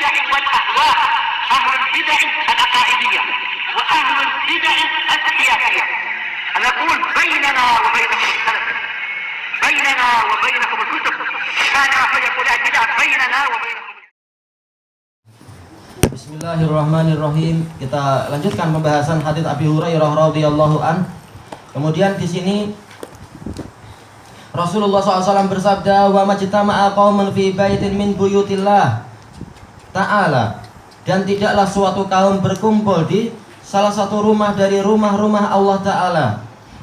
البدع والأهواء، أهل البدع العقائدية وأهل البدع السياسية. نقول بيننا وبينكم السلف، بيننا وبينكم الكتب، كان فيقول البدع بيننا وبينكم. Bismillahirrahmanirrahim. Kita lanjutkan pembahasan hadits Abi Hurairah radhiyallahu an. Kemudian di sini Rasulullah SAW bersabda, wa majtama'a qaumun fi baitin min buyutillah ta'ala, dan tidaklah suatu kaum berkumpul di salah satu rumah dari rumah-rumah Allah Ta'ala,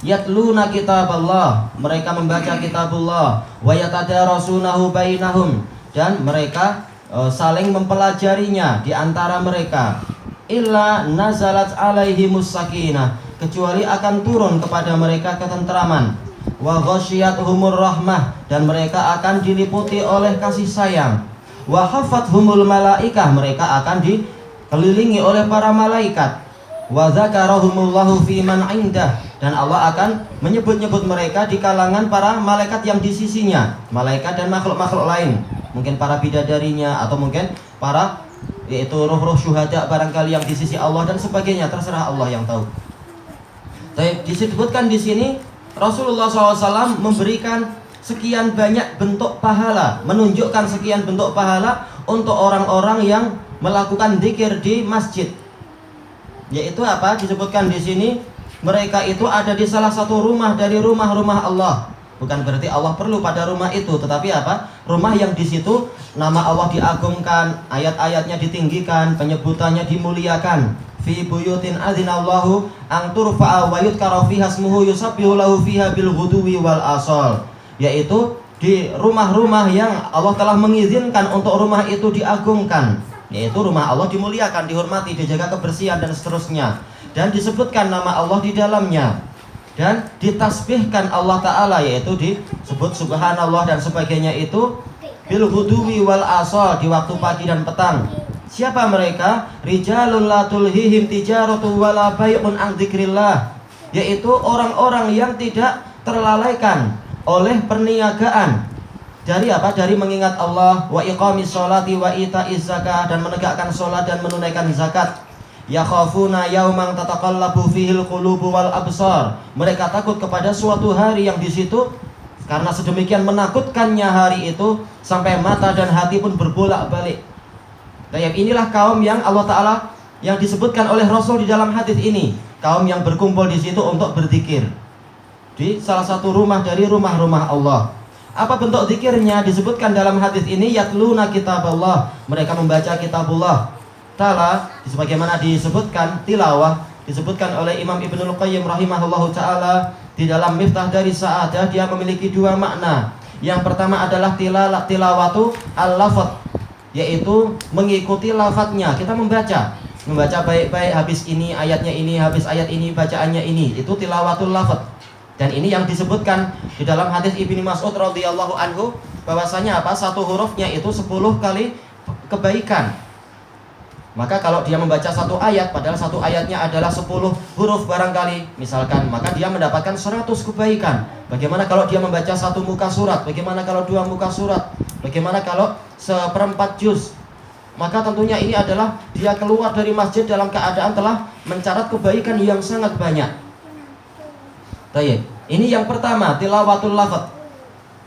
yatluna kitaballah, mereka membaca kitabullah, wa yatadarasunahu bainahum, dan mereka saling mempelajarinya di antara mereka, illa nazalat alaihimus sakinah, kecuali akan turun kepada mereka ketentraman, wa ghasyiyatuhumur rahmah, dan mereka akan diliputi oleh kasih sayang, wa hafathumul malaikah, mereka akan dikelilingi oleh para malaikat, wa dzakarahumullahu fi man indah, dan Allah akan menyebut-nyebut mereka di kalangan para malaikat yang di sisinya, malaikat dan makhluk-makhluk lain, mungkin para bidadarinya atau mungkin para yaitu roh-roh syuhada barangkali yang di sisi Allah dan sebagainya, terserah Allah yang tahu. Tapi disebutkan di sini Rasulullah SAW memberikan sekian banyak bentuk pahala, menunjukkan sekian bentuk pahala untuk orang-orang yang melakukan dzikir di masjid. Yaitu apa? Disebutkan di sini mereka itu ada di salah satu rumah dari rumah-rumah Allah. Bukan berarti Allah perlu pada rumah itu, tetapi apa? Rumah yang di situ nama Allah diagungkan, ayat-ayatnya ditinggikan, penyebutannya dimuliakan. Fi buyutin adzinallahu an turfa'a wa yudhkara fiha ismuhu yusabbihu lahu fiha bil ghuduwi wal asal, yaitu di rumah-rumah yang Allah telah mengizinkan untuk rumah itu diagungkan, yaitu rumah Allah dimuliakan, dihormati, dijaga kebersihan dan seterusnya, dan disebutkan nama Allah di dalamnya, dan ditasbihkan Allah Ta'ala, yaitu disebut subhanallah dan sebagainya, itu bil ghuduwi wal asal, di waktu pagi dan petang. Siapa mereka? Rijalun la tulhihim tijaratu wala bai'un an dzikrillah, yaitu orang-orang yang tidak terlalaikan oleh perniagaan dari apa? Dari mengingat Allah, wa iqamis sholati wa ita'iz zakah, dan menegakkan sholat dan menunaikan zakat. Yakhafuna yauman tataqallabu fihil qulubu wal absar, mereka takut kepada suatu hari yang di situ karena sedemikian menakutkannya hari itu sampai mata dan hati pun berbolak-balik. Inilah kaum yang Allah Ta'ala yang disebutkan oleh Rasul di dalam hadis ini, kaum yang berkumpul di situ untuk berzikir di salah satu rumah dari rumah-rumah Allah. Apa bentuk zikirnya? Disebutkan dalam hadis ini, yatluna kitaballah, mereka membaca kitabullah. Tala, sebagaimana disebutkan tilawah, disebutkan oleh Imam Ibnul Qayyim rahimahullahu ta'ala di dalam Miftah dari Sa'adah, dia memiliki dua makna. Yang pertama adalah tilawatu al-lafadz, yaitu mengikuti lafadznya. Kita membaca baik-baik, habis ini ayatnya ini, habis ayat ini bacaannya ini, itu tilawatul lafadz. Dan ini yang disebutkan di dalam hadis Ibnu Mas'ud radhiyallahu anhu, bahwasanya apa? Satu hurufnya itu 10 kali kebaikan. Maka kalau dia membaca satu ayat, padahal satu ayatnya adalah 10 huruf barangkali, misalkan, maka dia mendapatkan 100 kebaikan. Bagaimana kalau dia membaca satu muka surat? Bagaimana kalau dua muka surat? Bagaimana kalau seperempat juz? Maka tentunya ini adalah dia keluar dari masjid dalam keadaan telah mencatat kebaikan yang sangat banyak. Baik, ini yang pertama, tilawatul lafadz.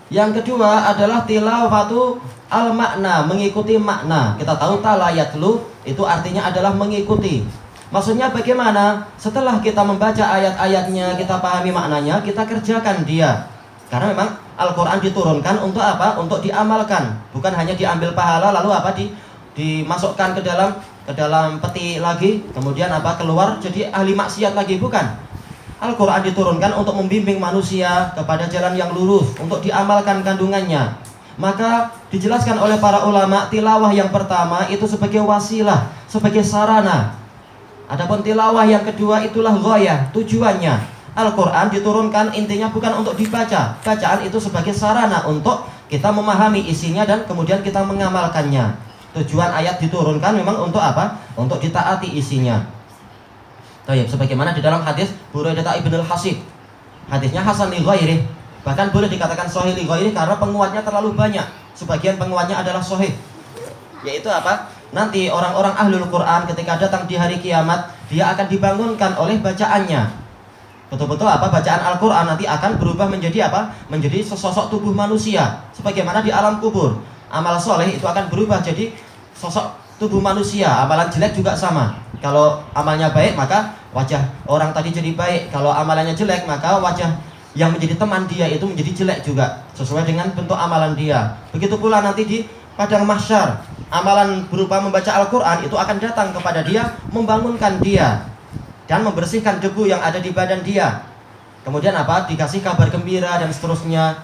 Yang kedua adalah tilawatu al-makna, mengikuti makna. Kita tahu talayatlu itu artinya adalah mengikuti. Maksudnya bagaimana? Setelah kita membaca ayat-ayatnya, kita pahami maknanya, kita kerjakan dia. Karena memang Al-Quran diturunkan untuk apa? Untuk diamalkan. Bukan hanya diambil pahala lalu apa? Dimasukkan ke dalam peti lagi, kemudian apa? Keluar jadi ahli maksiat lagi, bukan. Al-Quran diturunkan untuk membimbing manusia kepada jalan yang lurus, untuk diamalkan kandungannya. Maka dijelaskan oleh para ulama, tilawah yang pertama itu sebagai wasilah, sebagai sarana. Adapun tilawah yang kedua itulah ghayah, tujuannya. Al-Quran diturunkan intinya bukan untuk dibaca. Bacaan itu sebagai sarana untuk kita memahami isinya dan kemudian kita mengamalkannya. Tujuan ayat diturunkan memang untuk apa? Untuk ditaati isinya. Baik, sebagaimana di dalam hadis Buraidah ibn al-Hasib. Hadisnya hasan li ghairih. Bahkan boleh dikatakan sahih li ghairih karena penguatnya terlalu banyak. Sebagian penguatnya adalah sahih. Yaitu apa? nanti orang-orang ahlul Quran ketika datang di hari kiamat, dia akan dibangunkan oleh bacaannya. Betul-betul apa? Bacaan Al-Quran nanti akan berubah menjadi apa? Menjadi sesosok tubuh manusia. Sebagaimana di alam kubur, amal soleh itu akan berubah jadi sosok tubuh manusia. Amalan jelek juga sama. Kalau amalnya baik, maka wajah orang tadi jadi baik. Kalau amalannya jelek, maka wajah yang menjadi teman dia itu menjadi jelek juga, sesuai dengan bentuk amalan dia. Begitu pula nanti di padang mahsyar, amalan berupa membaca Al-Quran itu akan datang kepada dia, membangunkan dia dan membersihkan debu yang ada di badan dia. Kemudian apa? Dikasih kabar gembira dan seterusnya,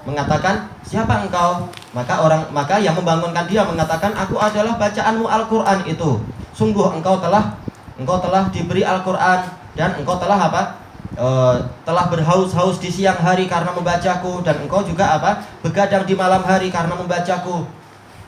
mengatakan, siapa engkau? Maka yang membangunkan dia mengatakan, aku adalah bacaanmu Al-Quran itu. Sungguh engkau telah diberi Al-Quran dan engkau telah apa? Telah berhaus-haus di siang hari karena membacaku, dan engkau juga apa? Begadang di malam hari karena membacaku.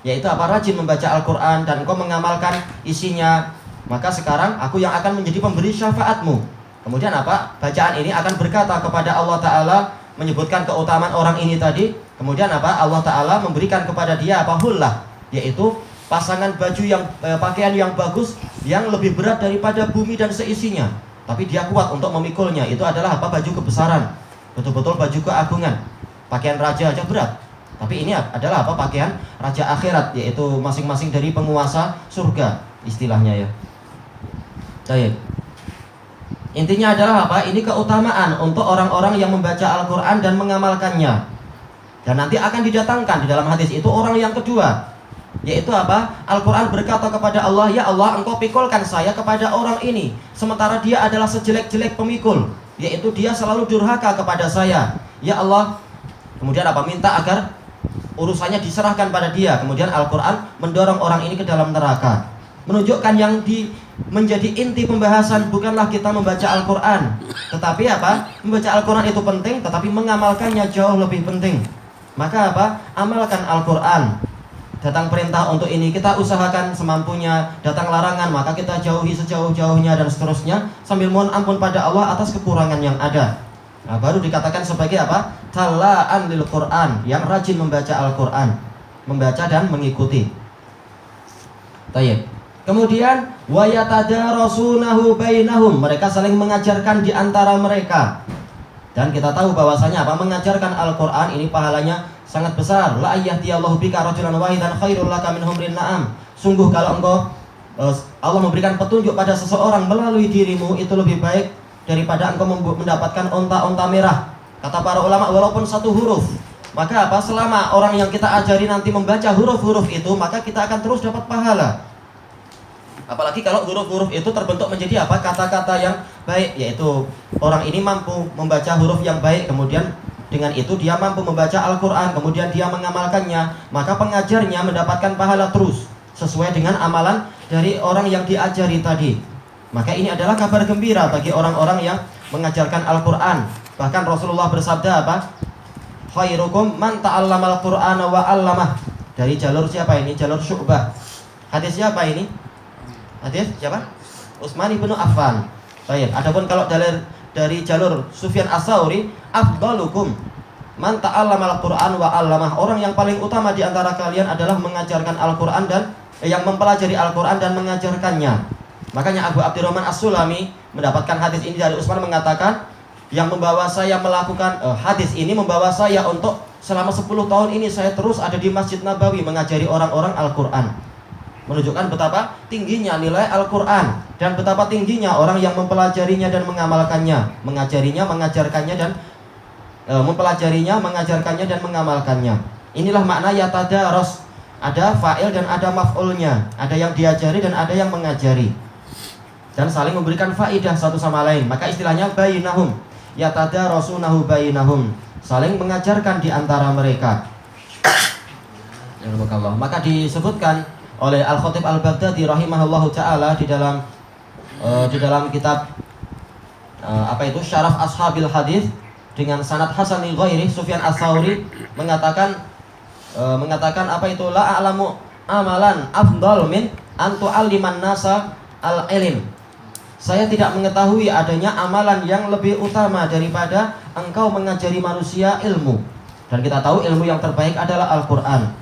Yaitu apa? Rajin membaca Al-Quran dan engkau mengamalkan isinya. Maka sekarang aku yang akan menjadi pemberi syafaatmu. Kemudian apa? Bacaan ini akan berkata kepada Allah Ta'ala, menyebutkan keutamaan orang ini tadi. Kemudian apa? Allah Ta'ala memberikan kepada dia apa? Hullah, yaitu pasangan baju yang pakaian yang bagus, yang lebih berat daripada bumi dan seisinya, tapi dia kuat untuk memikulnya. Itu adalah apa? Baju kebesaran, betul-betul baju keagungan. Pakaian raja aja berat, tapi ini adalah apa? Pakaian raja akhirat, yaitu masing-masing dari penguasa surga istilahnya ya. Baik. Intinya adalah apa? Ini keutamaan untuk orang-orang yang membaca Al-Quran dan mengamalkannya. Dan nanti akan didatangkan di dalam hadis itu orang yang kedua, yaitu apa? Al-Quran berkata kepada Allah, ya Allah, engkau pikulkan saya kepada orang ini, sementara dia adalah sejelek-jelek pemikul, yaitu dia selalu durhaka kepada saya. Ya Allah, kemudian apa? Minta agar urusannya diserahkan pada dia. Kemudian Al-Quran mendorong orang ini ke dalam neraka. Menunjukkan yang menjadi inti pembahasan bukanlah kita membaca Al-Quran, tetapi apa? Membaca Al-Quran itu penting, tetapi mengamalkannya jauh lebih penting. Maka apa? Amalkan Al-Quran. Datang perintah untuk ini, kita usahakan semampunya. Datang larangan, maka kita jauhi sejauh-jauhnya dan seterusnya, sambil mohon ampun pada Allah atas kekurangan yang ada. Nah, baru dikatakan sebagai apa? Tala'an lil Quran, yang rajin membaca Al-Quran, membaca dan mengikuti. Tayyib. Kemudian wayatadarasunahu bainahum, mereka saling mengajarkan di antara mereka. Dan kita tahu bahwasanya apa? Mengajarkan Al-Quran ini pahalanya sangat besar. La yahdiyallahu bika rajulan wahidan khairul laka min humrin na'am. Sungguh kalau engkau Allah memberikan petunjuk pada seseorang melalui dirimu, itu lebih baik daripada engkau mendapatkan onta-onta merah. Kata para ulama, walaupun satu huruf, maka apa? Selama orang yang kita ajari nanti membaca huruf-huruf itu, maka kita akan terus dapat pahala. Apalagi kalau huruf-huruf itu terbentuk menjadi apa? Kata-kata yang baik, yaitu orang ini mampu membaca huruf yang baik, kemudian dengan itu dia mampu membaca Al-Quran, kemudian dia mengamalkannya, maka pengajarnya mendapatkan pahala terus sesuai dengan amalan dari orang yang diajari tadi. Maka ini adalah kabar gembira bagi orang-orang yang mengajarkan Al-Quran. Bahkan Rasulullah bersabda apa? Khairukum man ta'allamal Qur'ana wa 'allamah. Dari jalur siapa ini? Jalur Syu'bah. Hadis siapa ini? Hadis siapa? Utsman ibnu Affan. Baik. Adapun kalau dari jalur Sufyan Ats-Tsauri, afdalukum man ta'allamal Qur'an wa 'allamah. Orang yang paling utama di antara kalian adalah mengajarkan Al-Qur'an dan yang mempelajari Al-Qur'an dan mengajarkannya. Makanya Abu Abdurrahman As-Sulami mendapatkan hadis ini dari Utsman mengatakan, yang membawa saya melakukan hadis ini membawa saya untuk selama 10 tahun ini saya terus ada di Masjid Nabawi mengajari orang-orang Al-Qur'an. Menunjukkan betapa tingginya nilai Al-Quran dan betapa tingginya orang yang mempelajarinya dan mengamalkannya, mengajarinya, mengajarkannya dan mempelajarinya, mengajarkannya dan mengamalkannya. Inilah makna yatadaros. Ada fa'il dan ada maf'ulnya, ada yang diajari dan ada yang mengajari, dan saling memberikan faidah satu sama lain. Maka istilahnya bainahum, yatadarasunahu bainahum, saling mengajarkan di antara mereka. Maka disebutkan oleh Al-Khatib Al-Baghdadi rahimahullahu ta'ala di dalam kitab Syaraf Ashabil Hadis dengan sanad hasan li ghairi, Sufyan Ats-Tsauri mengatakan la a'lamu amalan afdal min an tu'alliman nasa al-ilm. Saya tidak mengetahui adanya amalan yang lebih utama daripada engkau mengajari manusia ilmu. Dan kita tahu ilmu yang terbaik adalah Al-Quran.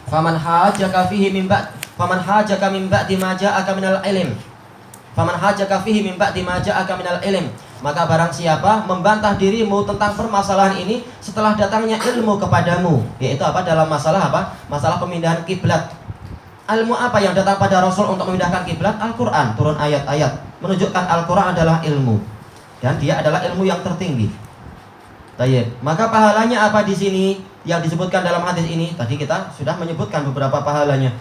Faman hajaka fihi min ba'd faman hajaka min ba'di ma ja'aka minal ilm. Faman hajaka fihi min ba'di ma ja'aka minal ilm. Maka barang siapa membantah dirimu tentang permasalahan ini setelah datangnya ilmu kepadamu, yaitu apa? Dalam masalah apa? Masalah pemindahan kiblat. Ilmu apa yang datang pada Rasul untuk memindahkan kiblat? Al-Qur'an, turun ayat-ayat menunjukkan Al-Qur'an adalah ilmu dan dia adalah ilmu yang tertinggi. Tayyib. Maka pahalanya apa di sini yang disebutkan dalam hadis ini? Tadi kita sudah menyebutkan beberapa pahalanya.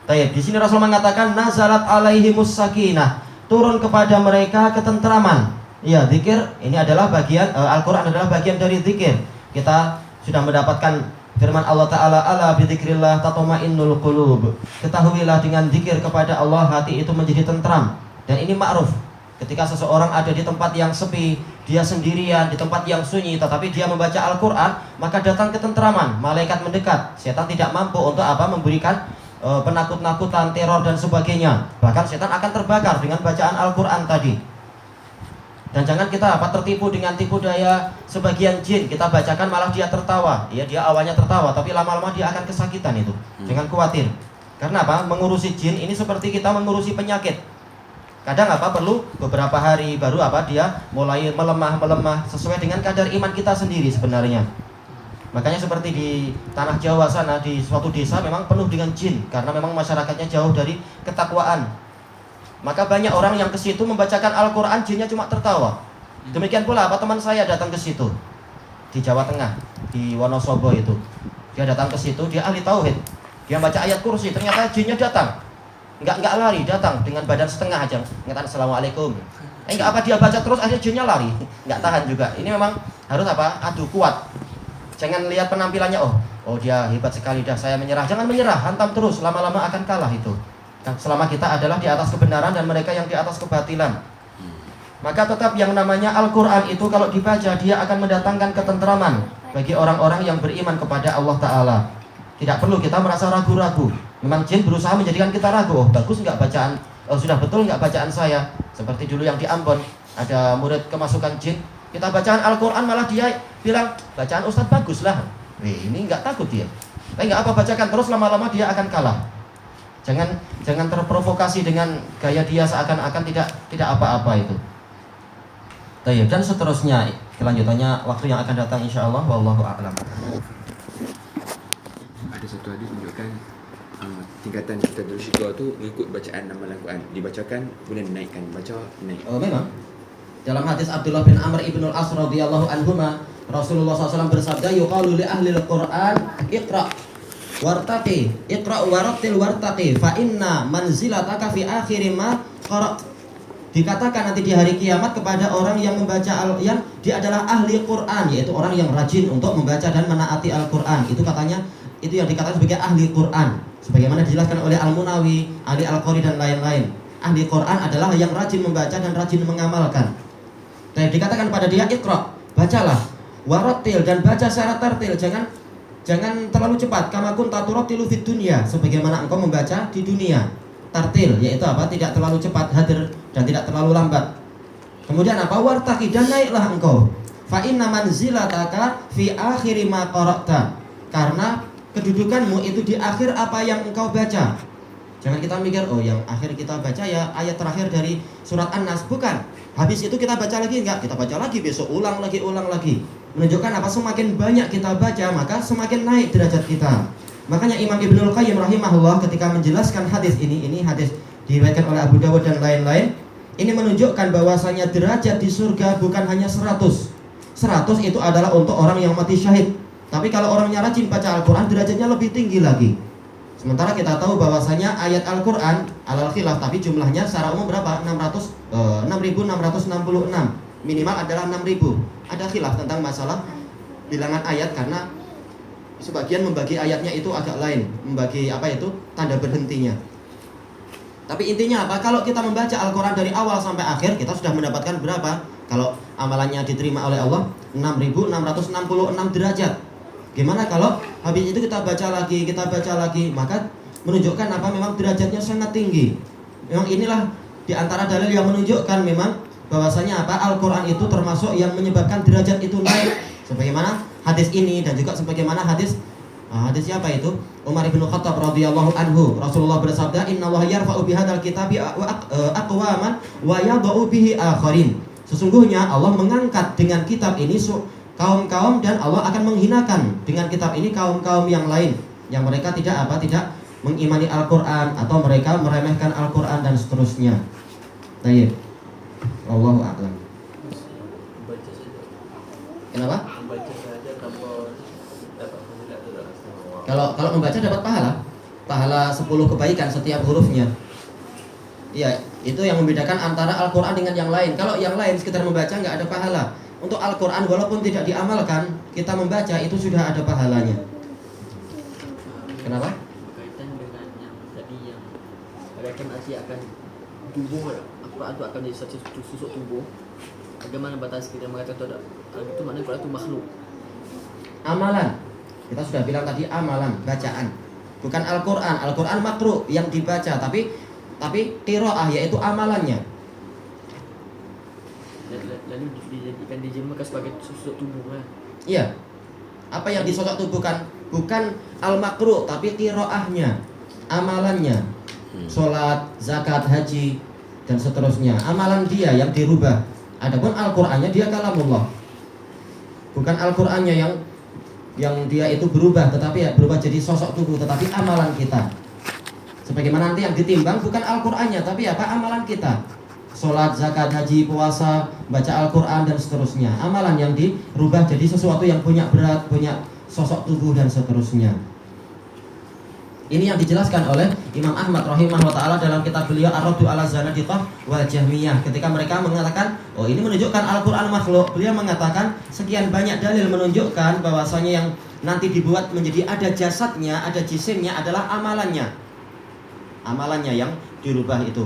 Tayyib. Di sini Rasul mengatakan nazalat alaihimus sakinah, turun kepada mereka ketentraman. Ya, zikir ini adalah bagian Al-Qur'an adalah bagian dari zikir. Kita sudah mendapatkan firman Allah Ta'ala, ala bidzikrillah tatma'innul qulub. Ketahuilah dengan zikir kepada Allah hati itu menjadi tentram. Dan ini ma'ruf. Ketika seseorang ada di tempat yang sepi, dia sendirian di tempat yang sunyi, tetapi dia membaca Al-Qur'an, maka datang ketentraman, malaikat mendekat. Setan tidak mampu untuk apa? Memberikan penakut-nakutan, teror dan sebagainya. Bahkan setan akan terbakar dengan bacaan Al-Qur'an tadi. Dan jangan kita tertipu dengan tipu daya sebagian jin. Kita bacakan malah dia tertawa. Ya, dia awalnya tertawa, tapi lama-lama dia akan kesakitan itu. Jangan khawatir. Karena apa? Mengurusi jin ini seperti kita mengurusi penyakit. Kadang perlu beberapa hari baru dia mulai melemah sesuai dengan kadar iman kita sendiri sebenarnya. Makanya seperti di tanah Jawa sana, di suatu desa memang penuh dengan jin karena memang masyarakatnya jauh dari ketakwaan. Maka banyak orang yang ke situ membacakan Al-Qur'an, jinnya cuma tertawa. Demikian pula teman saya datang ke situ di Jawa Tengah, di Wonosobo itu. Dia datang ke situ, dia ahli tauhid. Dia baca ayat kursi, ternyata jinnya datang. Enggak lari, datang dengan badan setengah aja. Ngatakan assalamualaikum. Enggak dia baca terus, akhirnya jinnya lari. Enggak tahan juga. Ini memang harus adu kuat. Jangan lihat penampilannya, oh dia hebat sekali dah, saya menyerah. Jangan menyerah, hantam terus, lama-lama akan kalah itu. Selama kita adalah di atas kebenaran dan mereka yang di atas kebatilan. Maka tetap yang namanya Al-Qur'an itu kalau dibaca dia akan mendatangkan ketentraman bagi orang-orang yang beriman kepada Allah Ta'ala. Tidak perlu kita merasa ragu-ragu. Memang jin berusaha menjadikan kita ragu. Bagus nggak bacaan? Sudah betul nggak bacaan saya? Seperti dulu yang di Ambon ada murid kemasukan jin. Kita bacaan Al-Qur'an malah dia bilang bacaan Ustadz bagus lah. Ini nggak takut dia. Tapi nggak bacakan terus, lama-lama dia akan kalah. Jangan terprovokasi dengan gaya dia seakan-akan tidak apa-apa itu. Dan seterusnya kelanjutannya waktu yang akan datang insyaallah, wallahu a'lam. Ada satu hadis menunjukkan tingkatan kita dari syurga tu mengikut bacaan amalan Quran. Dibacakan boleh naikkan, baca naik. Memang dalam hadis Abdullah bin Amr ibn al-As radhiyallahu anhuma, Rasulullah SAW bersabda, yuqalu li ahli al-Qur'an iqra wartaqi, iqra warattil wartaqi fa inna manzilataka fi akhir ma qara. Dikatakan nanti di hari kiamat kepada orang yang membaca yang dia adalah ahli Quran, yaitu orang yang rajin untuk membaca dan menaati Al-Quran. Itu katanya, itu yang dikatakan sebagai ahli Quran. Sebagaimana dijelaskan oleh Al-Munawi, ahli Al-Qari dan lain-lain. Ahli Quran adalah yang rajin membaca dan rajin mengamalkan. Dan dikatakan pada dia iqra, bacalah, warattil, dan baca secara tartil, jangan terlalu cepat. Kama kunta turattilu fid dunya, sebagaimana engkau membaca di dunia. Tartil yaitu tidak terlalu cepat, hadir, dan tidak terlalu lambat. Kemudian wartaqi, dan naiklah engkau. Fa inna manzilataka fi akhir ma qara'ta, karena kedudukanmu itu di akhir apa yang engkau baca. Jangan kita mikir yang akhir kita baca ya ayat terakhir dari surat An-Nas, bukan. Habis itu kita baca lagi, enggak, kita baca lagi, besok ulang lagi. Menunjukkan semakin banyak kita baca maka semakin naik derajat kita. Makanya Imam Ibnul Qayyim rahimahullah ketika menjelaskan hadis ini hadis diriwayatkan oleh Abu Dawud dan lain-lain, ini menunjukkan bahwasanya derajat di surga bukan hanya 100. 100 itu adalah untuk orang yang mati syahid. Tapi kalau orangnya rajin baca Al-Quran, derajatnya lebih tinggi lagi. Sementara kita tahu bahwasanya ayat Al-Quran alal khilaf, tapi jumlahnya secara umum berapa? 6.666. Minimal adalah 6.000. Ada khilaf tentang masalah bilangan ayat karena sebagian membagi ayatnya itu agak lain, membagi tanda berhentinya. Tapi intinya kalau kita membaca Al-Quran dari awal sampai akhir, kita sudah mendapatkan berapa? Kalau amalannya diterima oleh Allah, 6.666 derajat. Gimana kalau habis itu kita baca lagi, maka menunjukkan memang derajatnya sangat tinggi. Memang inilah di antara dalil yang menunjukkan memang bahwasanya Al-Quran itu termasuk yang menyebabkan derajat itu naik. Sebagaimana hadis ini dan juga sebagaimana hadis Hadis siapa itu? Umar bin Khattab radhiyallahu anhu. Rasulullah bersabda, "Innallaha yarfa'u bihadzal kitabi aqwaman wa yadh'u bihi akharin." Sesungguhnya Allah mengangkat dengan kitab ini kaum-kaum dan Allah akan menghinakan dengan kitab ini kaum-kaum yang lain yang mereka tidak mengimani Al-Qur'an atau mereka meremehkan Al-Qur'an dan seterusnya. Baik. Wallahu a'lam. Baca saja. Kenapa? Membaca saja tanpa dapat fadilah itu dah. Kalau membaca dapat pahala 10 kebaikan setiap hurufnya. Iya, itu yang membedakan antara Al-Qur'an dengan yang lain. Kalau yang lain sekedar membaca nggak ada pahala. Untuk Al-Qur'an walaupun tidak diamalkan, kita membaca itu sudah ada pahalanya. Kenapa? Berkaitan dengan yang tadi yang mereka masih akan tubuh Al-Quran itu akan jadi satu susuk tubuh. Bagaimana batas kita mengatakan itu maknanya Al-Quran itu makhluk. Amalan. Kita sudah bilang tadi amalan, bacaan. Bukan Al-Qur'an. Al-Qur'an makruh yang dibaca, tapi qiraah yaitu amalannya. Lalu dijadikan dijemurkan sebagai susuk tubuh kan. Iya. Apa yang disosok tubuhkan bukan al-makruh tapi qiraahnya, amalannya. Salat, zakat, haji dan seterusnya. Amalan dia yang dirubah. Adapun Al-Qur'annya dia kalamullah. Bukan Al-Qur'annya yang dia itu berubah, tetapi berubah jadi sosok tubuh, tetapi amalan kita. Sebagaimana nanti yang ditimbang bukan Al-Qur'annya, tapi apa? Amalan kita. Salat, zakat, haji, puasa, baca Al-Qur'an dan seterusnya. Amalan yang dirubah jadi sesuatu yang punya berat, punya sosok tubuh dan seterusnya. Ini yang dijelaskan oleh Imam Ahmad rahimahullah ta'ala dalam kitab beliau Ar-Raddu 'ala Zanadiqah wal Jahmiyah. Ketika mereka mengatakan, oh ini menunjukkan Al-Quran makhluk, beliau mengatakan sekian banyak dalil menunjukkan bahwasanya yang nanti dibuat menjadi ada jasadnya, ada jisimnya adalah amalannya. Amalannya yang dirubah itu.